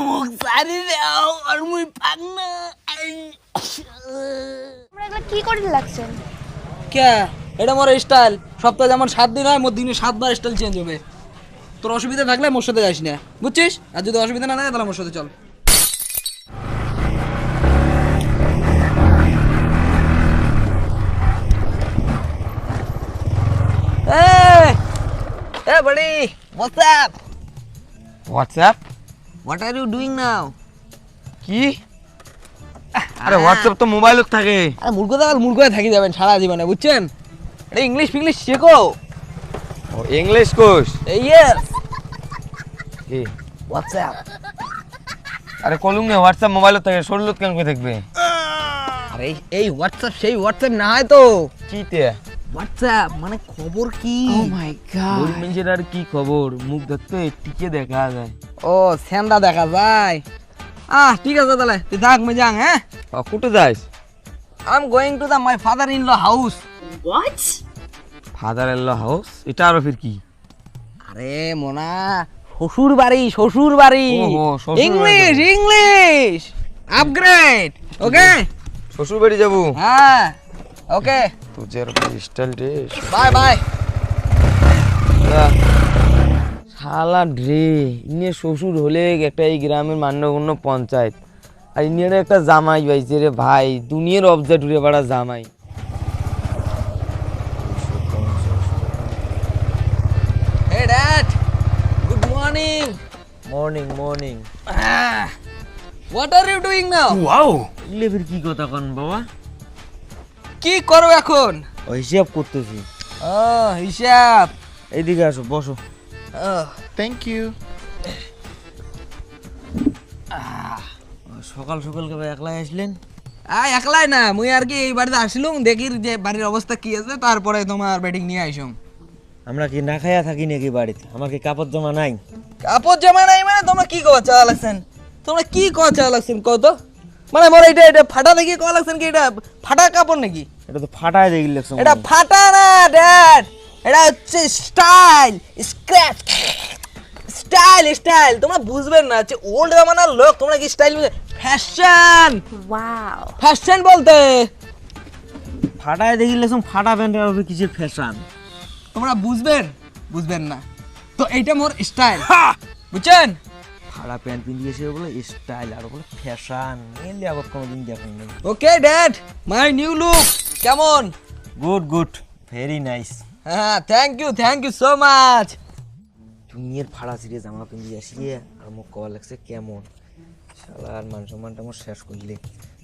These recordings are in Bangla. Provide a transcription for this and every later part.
মুখ সারি দাও আর মুই পাক না। তোমরা এগুলো কি করে লাগছেন? কে এটা মোর স্টাইল, সপ্তাহে যেমন 7 দিন হয় মোর দিনে 7 বার স্টাইল চেঞ্জ হবে। তোর অসুবিধা থাকলে মোর সাথে যাস না, বুঝছিস? আর যদি অসুবিধা না থাকে তাহলে মোর সাথে চল। Hey buddy, what's up? WhatsApp? What are you doing now? কি? আরে হোয়াটসঅ্যাপ তো মোবাইলত থাকে। আরে মূর্খতা থাকি যাবেন সারা জীবনে, বুঝছেন? এটা ইংলিশ ফিংলিশ শেখো। ও ইংলিশ কোর্স? Yes. কি? What's up? আরে কলুম নে হোয়াটসঅ্যাপ মোবাইলত থাকে, শরীরত কেন করে থাকবে? আরে এই হোয়াটসঅ্যাপ সেই হোয়াটসঅ্যাপ না হয় তো। কিতে? হোয়াটসঅ্যাপ মানে খবর কি? ও মাই গড। ওই মেঞ্জের আর কি খবর? মুখ দেখতে টিকে দেখা যায়। ও সেন্ডা দেখা যায়। ঠিক আছে তাহলে তুই থাক, মই যাং। হ্যাঁ, কুটে যাইস? I am going to the my father in law house. What? Father in law house? এটা আরো ফির কি? আরে মোনা, শ্বশুর বাড়ি। ওহো, শ্বশুর বাড়ি। English upgrade. ওকে, শ্বশুর বাড়ি যাবো? হ্যাঁ ওকে, তুজের স্টাইল রে। Bye bye. শালা রে, ইনি শ্বশুর হলে একটা এই গ্রামের মান্যগণ্য পঞ্চায়েত, আর ইনি একটা জামাই পাইছে রে ভাই, দুনিয়ার অবজেক্ট উড়ে পাড়া জামাই। Hey dad, good morning. Morning morning. What are you doing now? Wow, ইলে ফির কি কথা কন বাবা? কি করো এখন? ও হিসাব করতেছি। হিসাব। এইদিকে আসো, বসো। Thank you. সকাল সকাল কে ভাই একলাই আসলেন? একলাই না, মুই আর কি এই বাড়িতে আসলুম, দেখি যে বাড়ির অবস্থা কি আছে, তারপরে তোমার বেডিং নিয়ে আইসুম। আমরা কি না খাইয়া থাকি নাকি বাড়িতে? আমার কি কাপড় জামা নাই? কাপড় জামা নাই মানে তোমরা কি কওয়া চাওয়া লাগছেন? তোমরা কি কওয়া চাওয়া লাগছেন কত? মানে মোর এটা ফাটা দেখি কওয়া লাগছেন কি? এটা ফাটা কাপড় নাকি? এটা তো ফাটায় দেখি লাগছে। এটা ফাটা না ড্যাড, এটা হচ্ছে স্টাইল, স্ক্র্যাচ, স্টাইল। তোমরা বুঝবেন না, হচ্ছে ওল্ড জামানার লোক, তোমরা কি স্টাইল বুঝে? Fashion, wow. ফ্যাশন বলতে ফাটায় দেখি লাগছে, ফাটা প্যান্টের উপরে কিসের ফ্যাশন? তোমরা বুঝবেন না তো, এইটা মোর স্টাইল, বুঝছেন? ফাটা প্যান্ট পিন্দিয়েছে বলে স্টাইল, আর বলে ফ্যাশন। এলি আগত কোনোদিন দেখুন নাই। Okay dad, my new look কেমন? Good good, very nice. হ্যাঁ, থ্যাংক ইউ সো মাচ। দুনিয়ার ফাড়া ছিঁড়ে জামা পিন্দি আসিয়ে আর মুখ কওয়া লাগছে কেমন। শালার মান সম্মানটা আমার শেষ করলে।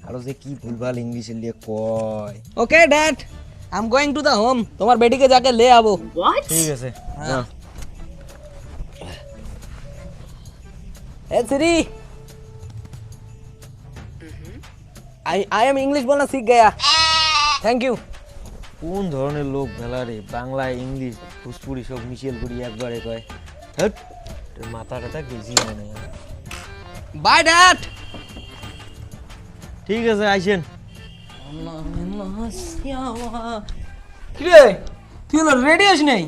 আরো যে কি ভুলভাল ইংলিশে লিয়ে কয়। Okay dad, I am going to the home. তোমার বেটিকে যাকে লে আবো। হোয়াট? ঠিক আছে। हाँ। ए सिरी, आई एम इंग्लिश बोलना सीख गया। Thank you. কোন ধরনের লোক ভেলা রে, বাংলা ইংলিশ ভোজপুরি সব মিশেল করি একবারে কয়। হট, তোর মাথা কথা গেছি মনে হয়। Bye dad. ঠিক আছে, আইসেন। কিরে তুই হলো রেডি আছিস নাই?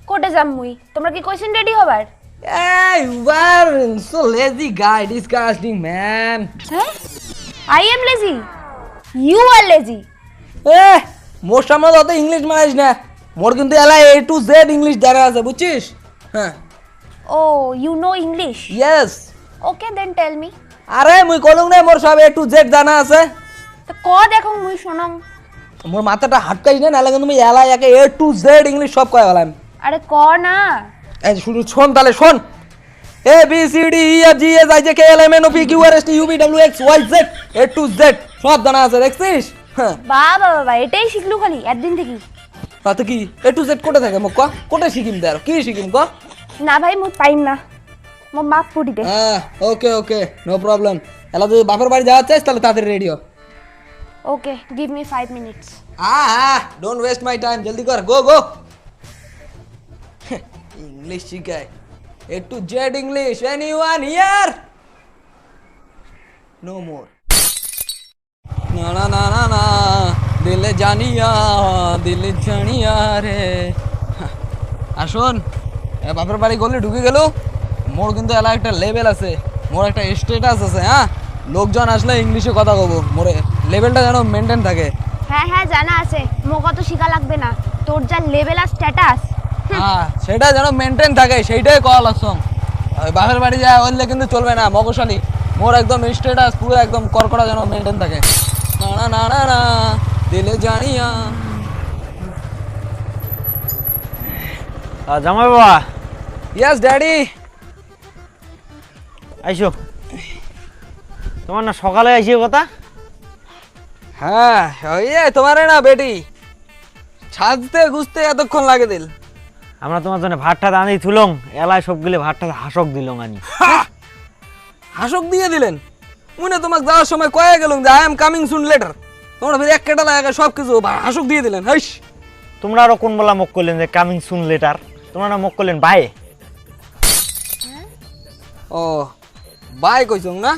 কোটে যাম মুই? তোমরা কি কইছেন রেডি হবার? Hey, you are so lazy guy, disgusting man. হ্যাঁ, I am lazy, you are lazy. মোর সামনে অত ইংলিশ মারিস না, মোর কিন্তু এলা A to Z ইংলিশ জানা আছে, বুঝছিস? হ্যাঁ। ও you know English? Yes. Okay then tell me. আরে মুই কলুম না, মোর সব A to Z জানা আছে। তো ক দেখো মুই শোনাম। মোর মাথাটা হাটকাইস না, নালে কিন্তু তুমি এলা একে A to Z ইংলিশ সব কয় বলাম। আরে ক না। এই শুরু শোন তাহলে শোন। A B C D E F G H I J K L M N O P Q R S T U V W X Y Z A to Z সব জানা আছে, দেখছিস? হ্যাঁ। বাবা এটাই শিখলু খালি একদিন থেকে? তো কি A to Z কোটে থাকে মোক ক? কোটে শিখিম দে, আর কি শিখিম ক? না ভাই মুই পাইম না, মো মাপ ফুটি দে। হ্যাঁ, ওকে নো প্রবলেম। এলা তুই বাপের বাড়ি যাওয়ার চাইছ তাহলে তাড়াতাড়ি রেডি হ। Okay give me 5 minutes. Don't waste my time, জলদি কর, গো। इंग्लिश শিখায়, A to Z English. Anyone here? No more. না দিলে জানিয়া রে। আর শোন, বাপের বাড়ি গলি ঢুকে গেল, মোর কিন্তু এলা একটা লেভেল আছে, মোর একটা স্ট্যাটাস আছে, হ্যাঁ লোকজন আসলে ইংলিশে কথা কব, মোর লেভেলটা যেন মেনটেন থাকে। হ্যাঁ হ্যাঁ জানা আছে, মোক অত শিখা লাগবে না, তোর যা লেভেল আর স্ট্যাটাস। হ্যাঁ সেটা যেন মেনটেন থাকে, সেইটাই কল আসম। ওই বাপের বাড়ি যায় বললে কিন্তু চলবে না, মগশালী। মোর একদম স্ট্যাটাস পুরো একদম কড়কড়া যেন মেনটেন থাকে। না না না না দিলে জানিয়া। জামাই বাবা ইয়েস ড্যাডি। আইসো, তোমার না সকালে আইসি কথা। হ্যাঁ ওই তোমারে না বেটি সাজতে গুছতে এতক্ষণ লাগে দিল। আমরা তোমার জন্য ভাতটা আনি থুলং, এলায় সবগুলি ভাতটা হাসক দিলং আনি। হাসক দিয়ে দিলেন? মনে তোমাকে যাওয়ার সময় কয়ে গেলুম যে I am coming soon letter, তোমরা ফির এক কেটা লাগে সব কিছু হাসক দিয়ে দিলেন। হাইস, তোমরা আরো কোন বলা মুখ করলেন যে কামিং সুন লেটার, তোমরা না মুখ করলেন বাই। ও বাই কইছুম না,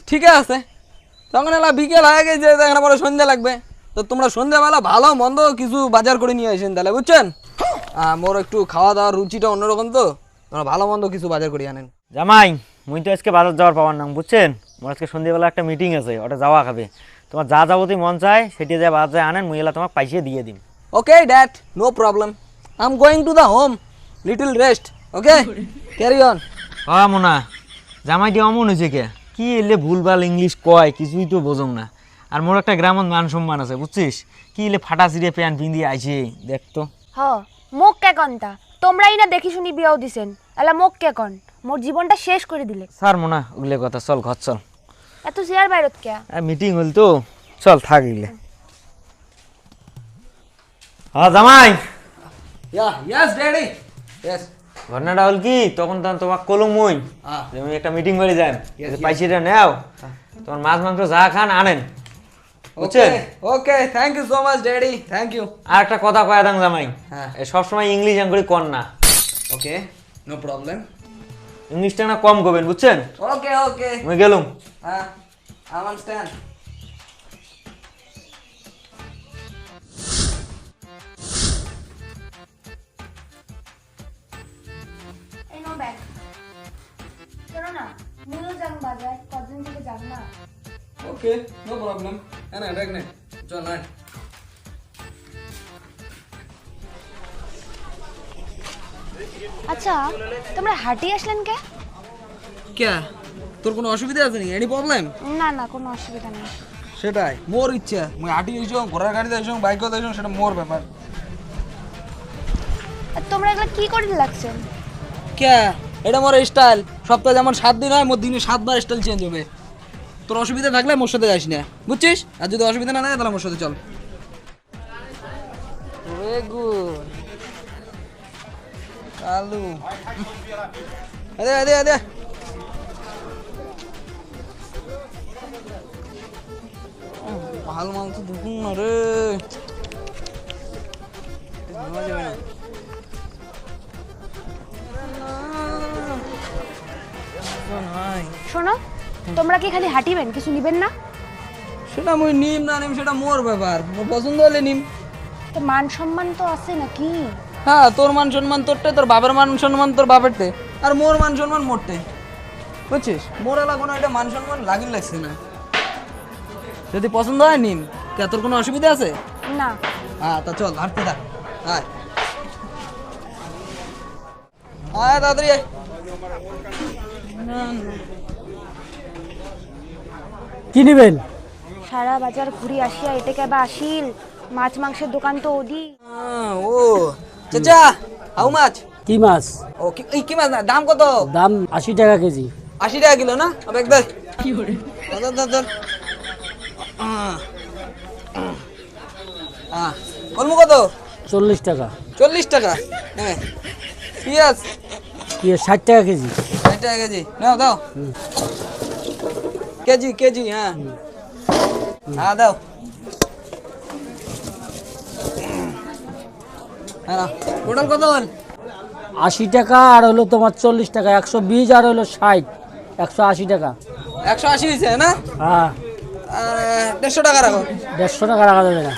ঠিক আছে। তখন এলা বিকেল হয়ে গেছে, এখানে পরে সন্ধ্যা লাগবে, তো তোমরা সন্ধ্যাবেলা ভালো মন্দ কিছু বাজার করে নিয়ে আসেন তাহলে, বুঝছেন? মোর একটু খাওয়া দাওয়ার রুচিটা অন্যরকম, তো তোমরা ভালো মন্দ কিছু বাজার করে আনেন। জামাই মুই তো আজকে বাজার যাওয়ার পাবার নাম, বুঝছেন? মোর আজকে সন্ধ্যাবেলা একটা মিটিং আছে, ওটা যাওয়া খাবে। তোমার যা যাবতীয় মন চায় সেটি যা বাজারে আনেন, মুই এলা তোমাকে পাইসে দিয়ে দিন। Okay dad, no problem, I am going to the home, little rest, okay carry on. মোনা জামাইটি অমন হয়েছে কে, কি এলে ভুলভাল ইংলিশ কয় কিছুই তো বোঝম না। আর মোর একটা গ্রামত মান সম্মান আছে, বুঝছিস? কি এলে ফাটা চিড়ে প্যান্ট পিন্দি আইছে, দেখতো। হ মোক কে কনটা, তোমরাই না দেখি শুনি বিয়াও দিছেন, এলা মোক কে কন, মোর জীবনটা শেষ করে দিলে। স্যার মোনা ওগুলো কথা, চল ঘর চল। এত চেয়ার বাইরত কে? মিটিং হল তো, চল থাকিলে। হ্যাঁ জামাই, ইয়েস ড্যাডি, ইয়েস। ঘটনাটা হল কি, তখন তোমাকে কলম মই যে আমি একটা মিটিং করে যাই, পাইছিটা নেও, তোমার মাছ মাংস যা খান আনেন, বুঝছেন? Okay thank you so much daddy, thank you. আর একটা কথা কয়া দাং জামাই, হ্যাঁ। সবসময় ইংলিশ আঙ্গুরি কর না, ওকে নো প্রবলেম। ইংলিশটা না কম করবেন, বুঝছেন? ওকে ওকে, আমি গেলুম। হ্যাঁ আই আন্ডারস্ট্যান্ড। এই নো ব্যাগ। শোনো না, মুইও যাম বাজার, কদিন থেকে যাব না। ওকে নো প্রবলেম, হ্যাঁ না দেখ নে, চল না। আচ্ছা তোমরা হাঁটি আসলেন কে? কে, তোর কোনো অসুবিধা আছে নাকি? Any problem? না না কোনো অসুবিধা নেই। সেটাই মোর ইচ্ছা, মুই হাঁটি এসো, ঘোড়ার গাড়িতে এসো, বাইকতে এসো, সেটা মোর ব্যাপার। আর তোমরা এগুলো কি করে লাগছেন? কে, এটা মোর স্টাইল, সপ্তাহে যেমন 7 দিন হয়, মোর দিনে 7 বার স্টাইল চেঞ্জ হবে। তোর অসুবিধা থাকলে মোর সাথে যাস না, বুঝছিস? আর যদি অসুবিধা না থাকে তাহলে মোর সাথে চল। কালু আদে আদে আদে, ভালো মাংস দেখুন না রে, যাবে না। শোনো, তোমরা কি খালি হাঁটিবেন, কিছু নিবেন না? সেটা মুই নিম না নিম সেটা মোর ব্যাপার, মোর পছন্দ হলে নিম। তো মান সম্মান তো আছে নাকি? হ্যাঁ তোর মান সম্মান তোরটে, তোর বাবার মান সম্মান তোর বাপেরটে, আর মোর মান সম্মান মোরটে, বুঝছিস? মোর এলা কোনো একটা মান সম্মান লাগিল লাগছে না। যদি পছন্দ হয় নিম, কে তোর কোনো অসুবিধা আছে? না। হ্যাঁ তা চল হাঁটতে থাক, আয় আয় তাড়াতাড়ি আয়। কি নিবেন? সারা বাজার ঘুরি আসিয়া এটা কেবা আসিল, মাছ মাংসের দোকান তো ওদি। ও চাচা, হাউ মাছ? কি মাছ? ও কি মাছ, না দাম কত? দাম 80 টাকা কেজি। 80 টাকা কিলো না? দেখ দেখ কি করে, কলমু কত? 40 টাকা। 40 টাকা। হ্যাঁ পিঁয়াজ? পেঁয়াজ 60 টাকা কেজি। 60 টাকা কেজি, নাও দাও। কেজি কেজি, হ্যাঁ হ্যাঁ দাও। হ্যাঁ টোটাল কত হল? 80 টাকা আর হলো তোমার 40 টাকা, 120 আর হলো 60, 180 টাকা। 180 হয়েছে না? হ্যাঁ। 150 টাকা রাখো। 150 টাকা রাখা যাবে না।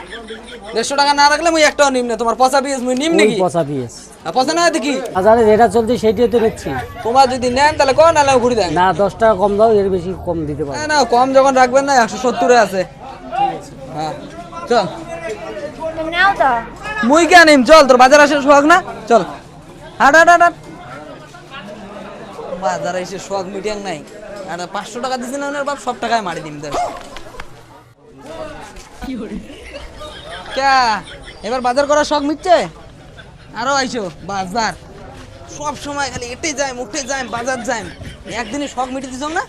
150 টাকা না রাখলে মুই একটাও নিম না, তোমার পচা পিস মুই নিম নাকি? পচা পেঁয়াজ। পছন্দ হয় দেখি বাজারে যেটা চলছে সেইটাই তো নিচ্ছি। তোমার যদি নেন তাহলে কোন নাহলে ঘুরি দেন। না 10 টাকা কম দাও, এর বেশি কম দিতে পারবো না না কম যখন রাখবেন না 170 আছে। হ্যাঁ চল তুমি নাও তো। মুই কে নিম, চল তোর বাজার আসে শখ না, চল হাট হাট হাট হাট। বাজারে এসে শখ মিটিং নাই, আর 500 টাকা দিছি না ওনার বাপ, সব টাকায় মারি দিম দেখ। ক্যা এবার বাজার করার শখ মিটছে? আরো আইসো বাজার, সব সময় খালি এটে যাই উঠে যাই বাজার যাই, একদিনে শখ মিটে দিছ না?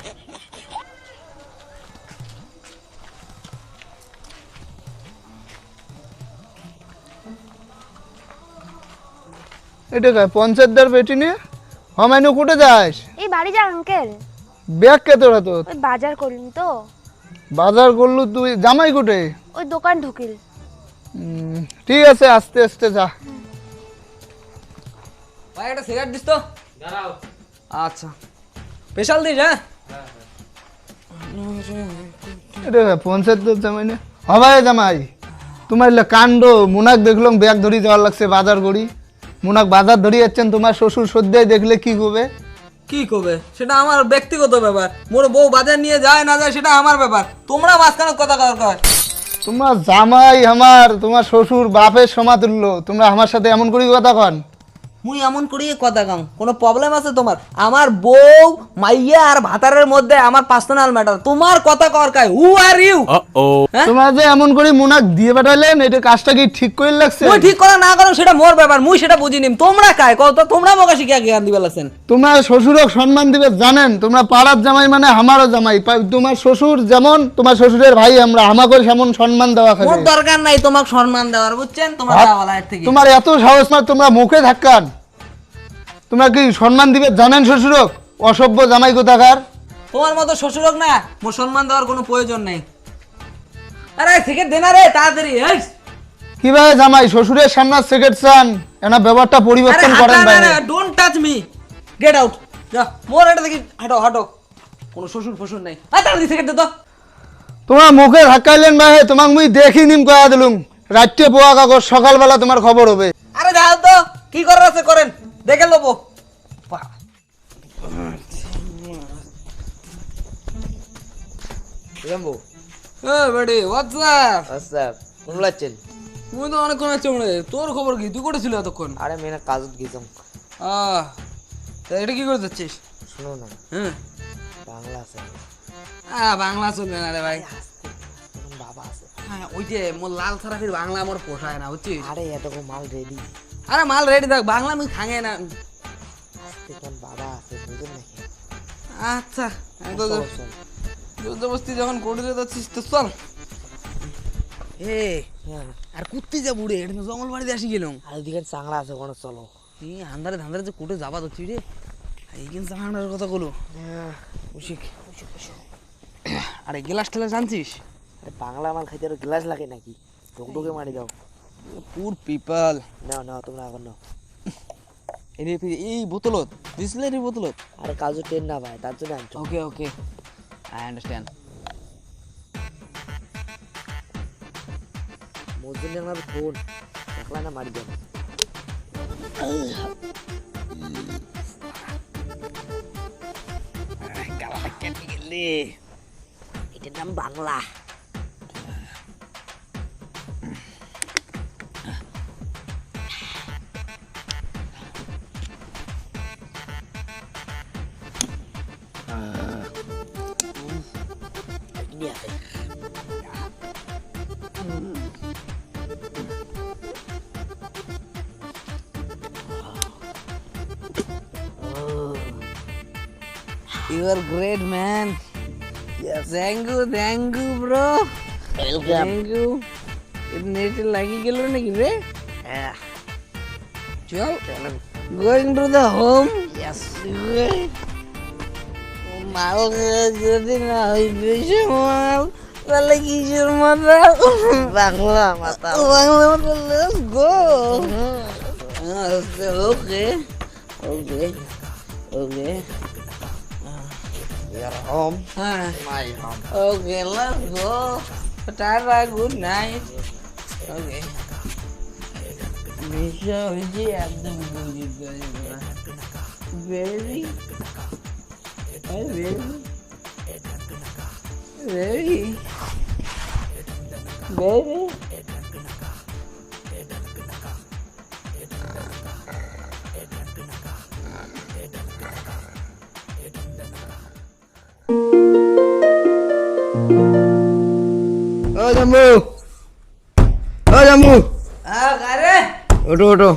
এটা काय পঞ্চায়েতদার বেটি নিয়ে হমাইনু কুটে যাস? এই বাড়ি যা আঙ্কেল, ব্যাগ কে তোরা তো ওই বাজার করলুম তো। বাজার করলু, তুই জামাই কুটে? ওই দোকান ঢুকিল। ঠিক আছে আস্তে আস্তে যা। ভাই একটা সিগারেট দিস তো। দাঁড়াও। আচ্ছা স্পেশাল দিস। হ্যাঁ এটা काय পঞ্চায়েতদার জামাই না হবাই জামাই? তোমার কাণ্ড, মুনাক দেখলাম ব্যাগ ধরি যাওয়ার লাগছে বাজার করি, মুনাক বাজার ধরি যাচ্ছেন, তোমার শ্বশুর সদ্যায় দেখলে কি করবে? কি করবে সেটা আমার ব্যক্তিগত ব্যাপার, মোর বউ বাজার নিয়ে যায় না যায় সেটা আমার ব্যাপার, তোমরা মাঝখানে কথা কর। তোমার জামাই আমার, তোমার শ্বশুর বাপের সমাতুল্য, তোমরা আমার সাথে এমন করি কথা কন? মুই এমন করি কথা কম, কোনো প্রবলেম আছে তোমার? আমার বউ মাইয়া আর ভাতারের মধ্যে আমার পার্সোনাল ম্যাটার, তোমার কথা কর কাই? হু আর ইউ? তোমরা যে এমন করে মুনাক দিয়ে পাঠালেন, এটা কাজটা কি ঠিক করে লাগছে? মুই ঠিক করা না করো সেটা মোর ব্যাপার, মুই সেটা বুঝি নিম, তোমরা কাই কত? তোমরা মোকে শিখিয়া জ্ঞান দিবে লাগছেন। তোমার শ্বশুরক সম্মান দিবে জানেন? তোমরা পাড়ার জামাই মানে আমারও জামাই, তোমার শ্বশুর যেমন তোমার শ্বশুরের ভাই আমরা, আমাকে সেমন সম্মান দেওয়া মোর খাবে। দরকার নাই তোমাকে সম্মান দেওয়ার, বুঝছেন? তোমরা যাওয়ালা এর থেকে। তোমার এত সাহস না, তোমরা মুখে ধাক্কান, তোমরা কি সম্মান দিবে জানেন শ্বশুরক? অসভ্য জামাই কোথাকার। তোমার মতো শ্বশুরক না মোর সম্মান দেওয়ার কোনো প্রয়োজন নেই। আরে সিগারেট দে না রে তাড়াতাড়ি। এই কিভাবে জামাই শ্বশুরের সামনে সিগারেট চান? এনা ব্যাপারটা আরে পরিবর্তন করেন হাঁটা বাইরে। না, don't touch me, get out. যা মোর এটা দেখি, হাঁটো হাঁটো, কোনো শ্বশুর ফশুর নাই। আরে তাড়াতাড়ি সিগারেট দে তো। তোমার মুখে ধাক্কাইলেন ভাই, তোমাক মুই দেখি নিম কয়া দিলুম, রাত্রে পোয়া কাগজ সকালবেলা তোমার খবর হবে। আরে যাও তো, কি করার আছে করেন, দেখে লবো। রাম্বো এ বেডি হোয়াটসঅ্যাপ? আচ্ছা কোন লাগছেন? মুই তো অনেকক্ষণ আছে মনে, তোর খবর কি? তুই করেছিল এতক্ষণ? আরে মেনা কাজত গেছম। তা এটা কি করে যাচ্ছিস? শুনো না, হ্যাঁ বাংলা আছে, বাংলা চলবে না রে ভাই। এখন বাবা আছে। হ্যাঁ ওই যে মোর লাল সারাফির বাংলা আমার পোষায় না, বুঝছিস? আরে এত মাল রেডি, আরে মাল রেডি থাক, বাংলা আমি খাঙে না। এখন বাবা আছে বুঝেন নাকি? আচ্ছা চল, চল। জবরদস্তি যখন করে যাচ্ছিস তো চল। এ হ্যাঁ, আর কুত্তি যা বুড়ে, এটা তো জঙ্গল বাড়িতে আসি গেলাম। আর ওদিকে চাংড়া আছে, ওখানে চলো। এই আন্ধারে ধান্দারে যে কোটে যাবা ধরছি রে, এই কিন্তু চাঙানোর কথা বলো। হ্যাঁ, বুঝিক আরে গ্লাস টেলাস আনছিস? আরে বাংলা মাল খাইতে আরো গ্লাস লাগে নাকি? ঢুকঢুকে মারি দাও। পুর পিপল। নাও নাও, তোমরা এখন নাও। এই বোতলত ডিসলের বোতলত। আরে কাজু ট্রেন না ভাই, তার জন্য আনছো। ওকে ওকে আই আন্ডারস্ট্যান্ড। মজুন আমার ফোন একলা না মারি দাও। এটার নাম Bangla. You are great man. Yes. Thank you bro. Welcome. Thank you. Net লাগি গেল নাকি রে? চল going to the home. Yes. মাল যদি না হইবে মাল তাহলে কিসের মাথা? বাংলা মাথা। বাংলা মাথা, let's go. Okay. Okay. Okay. Your home, Ah. my home. Okay, let's go. Tata, good night. Okay. নেশা হয়েছে একদম বুঝিত বেবি বেবি বেবি বেবি ও জাম্বু, ও জাম্বু, আরে ওঠো ওঠো।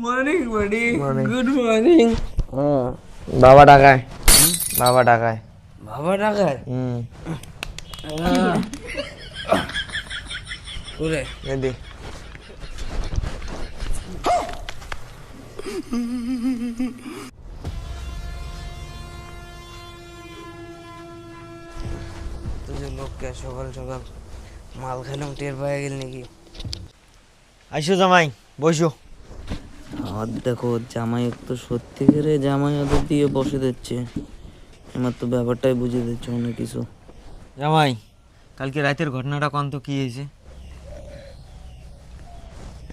Morning body Morning. Good morning বাবা টাকায়, বাবা টাকায়। বাবা টাকায় ওরে এদি তুই লোককে সকাল সকাল মাল খেলাম টের পায়ে গেল নাকি? আইসো জামাই বইসো। আর দেখো জামাই তো সত্যিকারে জামাই ওদের দিয়ে বসে দিচ্ছে, আমার তো ব্যাপারটাই বুঝিয়ে দিচ্ছে অনেক কিছু। জামাই কালকে রাতের ঘটনাটা কোন তো কি হয়েছে?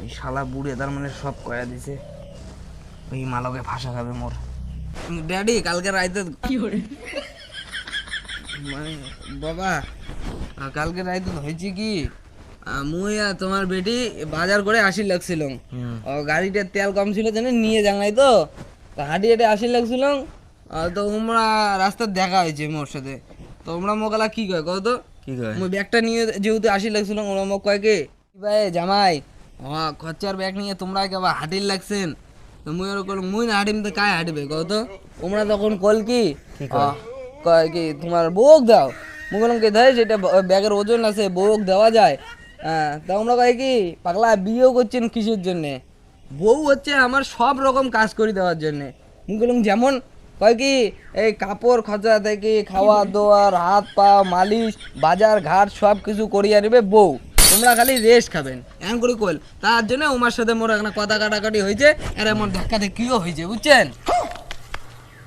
এই শালা বুড়ে তার মানে সব কয়া দিছে, ওই মালকে ফাঁসা খাবে মোর। ড্যাডি কালকে রাইতে মানে বাবা কালকে রাইতে হয়েছে কি, মুই আর তোমার বেটি বাজার করে 80 লাগছিল, গাড়িটার তেল কম ছিল জানে নিয়ে যাই তো হাঁটি হাঁটে 80 লাগছিল। তো তোমরা রাস্তার দেখা হয়েছে মোর সাথে, তোমরা মোকালা কি কয় কত তো কি কয়? মুই ব্যাগটা নিয়ে যেহেতু 80 লাগছিল, ওরা মোক কয় কি ভাই জামাই খরচার ব্যাগ নিয়ে তোমরা কেবা হাঁটির লাগছেন। তো মুই ওরা কল মুই না হাঁটিম তো কায় হাঁটবে কত তো, তোমরা তখন কল কি কয় কি তোমার বউক দাও, মুই বললাম কি ধাই সেটা ব্যাগের ওজন আছে বউক দেওয়া যায়। হ্যাঁ তা আমরা কয় কি পাগলা বিয়েও করছেন কিসের জন্যে, বউ হচ্ছে আমার সব রকম কাজ করে দেওয়ার জন্যে। মুই বললাম যেমন কয় কি এই কাপড় খরচা থেকে খাওয়া দাওয়ার হাত পা মালিশ বাজার ঘাট সব কিছু করিয়া নেবে বউ, তোমরা খালি রেস্ট খাবেন এমন করে কইল। তার জন্য ওমার সাথে মোর একটা কথা কাটাকাটি হয়েছে, আর এমন ধাক্কা ধাক্কিও হয়েছে বুঝছেন।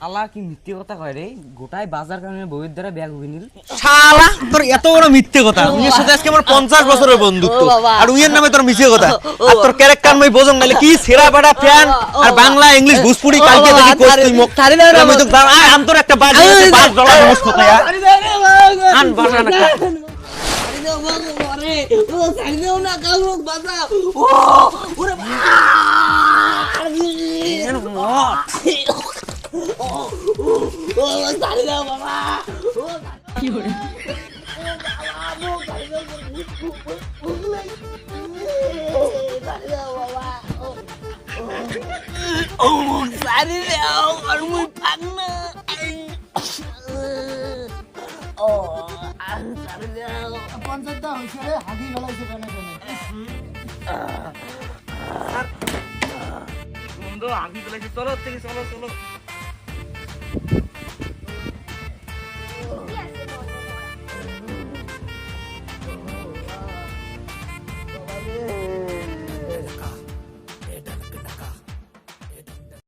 আলা কি মিথ্যে কথা কয় রে, গোটাই বাজার কারণে বউয়ের দ্বারা ব্যাগ উঠে নিল। শালা তোর এত বড় মিথ্যে কথা, উইয়ের সাথে আজকে আমার 50 বছরের বন্ধুত্ব, আর উইয়ের নামে তোর মিথ্যে কথা। আর তোর ক্যারেক্টার মই বোঝং নালে কি সেরা বাটা ফ্যান আর বাংলা ইংলিশ ভোজপুরি কালকে থেকে কোর্স তুই মুখ ছাড়ি না আমি তো আম তোর একটা বাজ $5 মুখ কথা আন বাসা না বন্ধু আগে চলো চলো